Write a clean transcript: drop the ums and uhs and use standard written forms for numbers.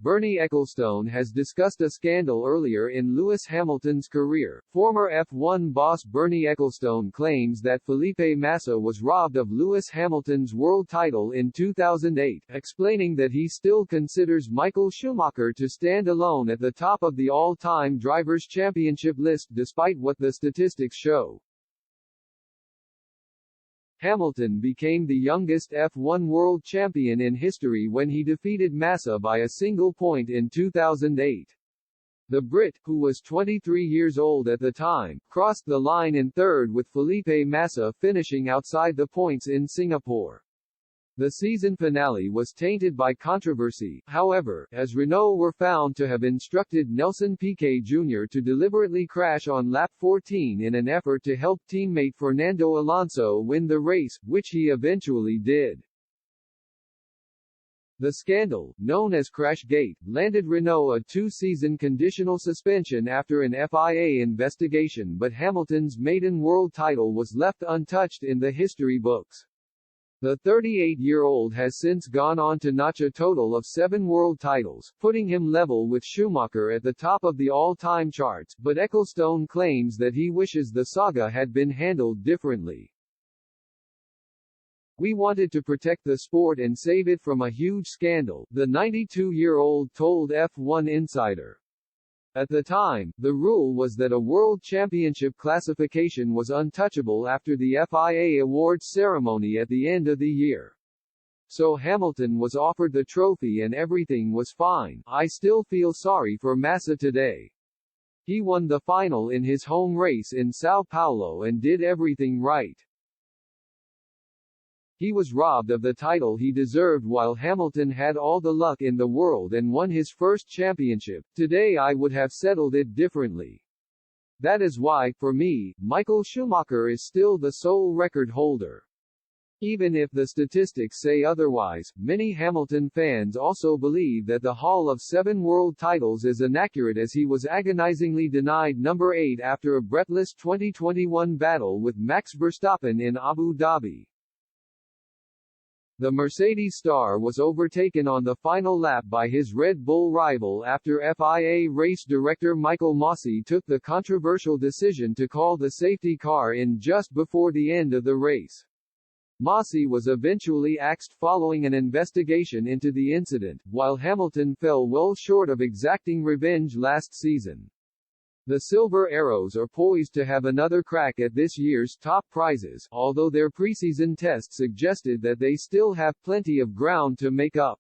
Bernie Ecclestone has discussed a scandal earlier in Lewis Hamilton's career. Former F1 boss Bernie Ecclestone claims that Felipe Massa was robbed of Lewis Hamilton's world title in 2008, explaining that he still considers Michael Schumacher to stand alone at the top of the all-time Drivers' Championship list despite what the statistics show. Hamilton became the youngest F1 world champion in history when he defeated Massa by a single point in 2008. The Brit, who was 23 years old at the time, crossed the line in third with Felipe Massa finishing outside the points in Singapore. The season finale was tainted by controversy, however, as Renault were found to have instructed Nelson Piquet Jr. to deliberately crash on lap 14 in an effort to help teammate Fernando Alonso win the race, which he eventually did. The scandal, known as Crashgate, landed Renault a two-season conditional suspension after an FIA investigation, but Hamilton's maiden world title was left untouched in the history books. The 38-year-old has since gone on to notch a total of 7 world titles, putting him level with Schumacher at the top of the all-time charts, but Ecclestone claims that he wishes the saga had been handled differently. "We wanted to protect the sport and save it from a huge scandal," the 92-year-old told F1 Insider. At the time, the rule was that a World Championship classification was untouchable after the FIA awards ceremony at the end of the year. So Hamilton was offered the trophy and everything was fine. "I still feel sorry for Massa today. He won the final in his home race in Sao Paulo and did everything right. He was robbed of the title he deserved while Hamilton had all the luck in the world and won his first championship. Today I would have settled it differently. That is why, for me, Michael Schumacher is still the sole record holder." Even if the statistics say otherwise, many Hamilton fans also believe that the haul of 7 world titles is inaccurate, as he was agonizingly denied number 8 after a breathless 2021 battle with Max Verstappen in Abu Dhabi. The Mercedes star was overtaken on the final lap by his Red Bull rival after FIA race director Michael Masi took the controversial decision to call the safety car in just before the end of the race. Masi was eventually axed following an investigation into the incident, while Hamilton fell well short of exacting revenge last season. The Silver Arrows are poised to have another crack at this year's top prizes, although their preseason test suggested that they still have plenty of ground to make up.